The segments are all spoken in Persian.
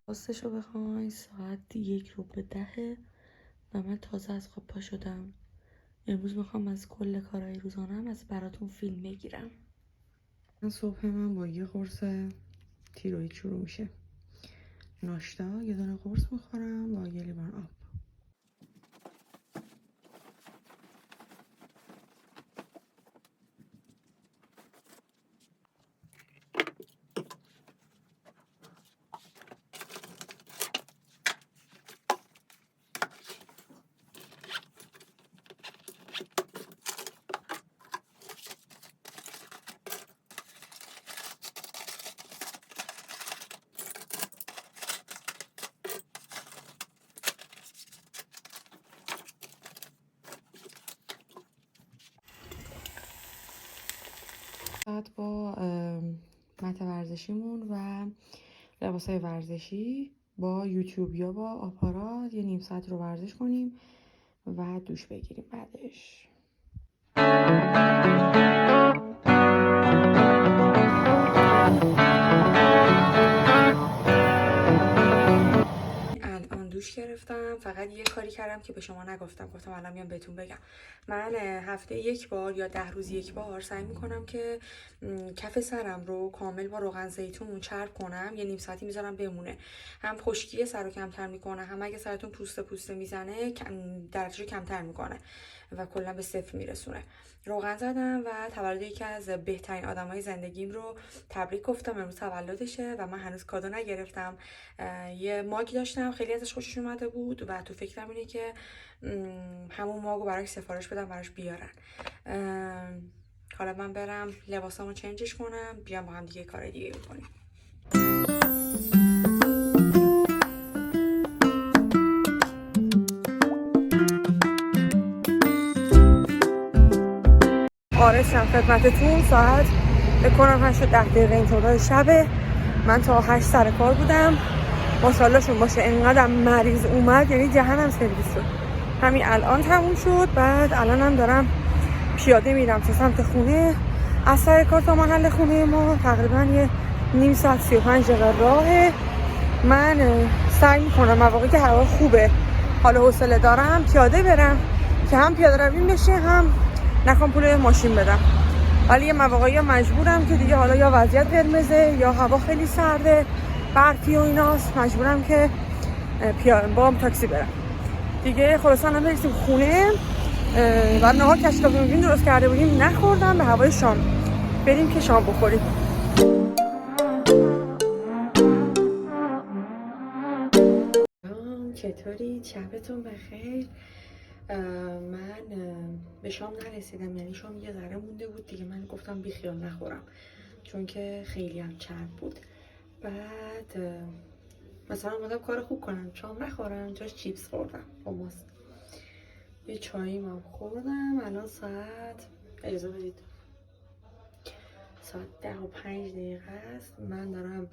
راستشو بخوای ساعت 9:45 و من تازه از خواب پا شدم. امروز میخوام از کل کارهای روزانم از براتون فیلم بگیرم. صبح من با یه قرص تیروید شروع میشه. ناشتا یه دونه قرص میخورم با یه لیوان آب. بعد با مت ورزشیمون و لباسای ورزشی با یوتیوب یا با آپارات یه نیم ساعت رو ورزش کنیم و دوش بگیریم بعدش. الان دوش گرفتم. فقط یه کاری کردم که به شما نگفتم، گفتم الان میام بهتون بگم. من هفته یک بار یا 10 روز یک بار سعی میکنم که کف سرم رو کامل با روغن زیتون چرب کنم، یه نیم ساعتی میذارم بمونه. هم خشکی سر رو کمتر میکنه، هم اگه سرتون پوسته میزنه دردشو کمتر میکنه و کلا به صفر میرسونه. روغن زدم و تولد یکی از بهترین آدمای زندگیم رو تبریک گفتم. امروز تولدشه و من هنوز کادو نگرفتم. یه ماگ داشتم خیلی ازش خوشش اومده بود و تو فکرم اینه که همون ماگو براش سفارش بدم براش بیارن. حالا من برم لباسامو چنجش کنم، بیام با هم دیگه کار دیگه بکنیم. آرشم خدمتتون. ساعت بکنم 8 و 10 دقیقه اینطور شبه. من تا 8 سر کار بودم. ماشاءالله شون باشه انقدر مریض اومد، یعنی دهنم سرویس شد. همین الان تموم شد. بعد الانم دارم پیاده میرم تا سمت خونه. از سر کار تا محل خونه ما تقریبا یه نیم ساعت 35 دقیقه راهه. من سعی میکنم مواقعی که هوا خوبه حالا حوصله دارم پیاده برم که هم پیاده رویم بشه هم نخوام پول ماشین بدم. ولی یه مواقعی مجبورم که دیگه حالا یا وضعیت قرمزه یا هوا خیلی سرده برفی و ایناست، مجبورم که با تاکسی برم دیگه. خلاصا هم برسیم خونه. بعد نهار کشکاف میبینیم درست کرده بودیم نخوردم، به هوای شام بریم که شام بخوریم. چطوری؟ شبتون بخیر. من به شام نرسیدم، یعنی شام یه ذره مونده بود دیگه. من گفتم بیخیال نخورم چون که خیلی هم چرب بود. بعد مثلا اومدم کار خوب کنم، شام نخورم، جاش چیپس خوردم با ماست. یه چایی هم خوردم. الان ساعت اجازه بدید ساعت 10:05 است. من دارم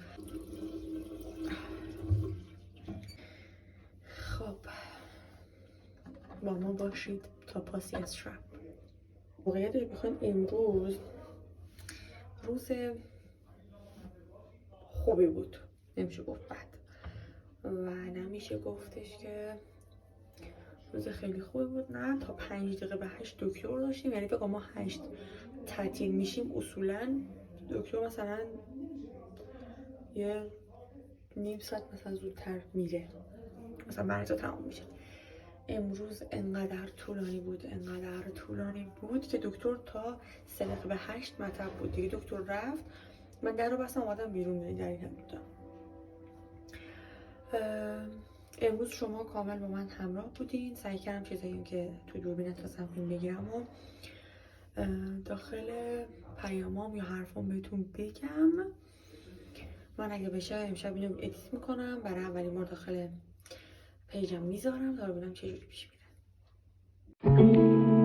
خب با ما باشید تا پاسی از شب. واقعیتش بخواین امروز روز خوبی بود، نمیشه گفت بد و نمیشه گفتش که روز خیلی خوبی بود. نه تا 5 دقیقه به 8 دکتر داشتیم، یعنی بگم ما 8 تعطیل میشیم اصولا دکتر مثلا یه نیم ساعت مثلا زودتر میره، مثلا مریضا تمام میشه. امروز انقدر طولانی بود که دکتر تا 3 دقیقه به 8 مطب بود دیگه. دکتر رفت، من در رو بستم اومدم بیرون، در این بودم. امروز شما کامل با من همراه بودین. سعی کردم چیزایی که تو دوربین تصمیم بگیرم و داخل پیامام یا حرفام بهتون بگم. من اگه بشه امشب اینو ادیت میکنم، برای اولین بار داخل پیجم میذارم تا ببینم چه جوری پیش میره.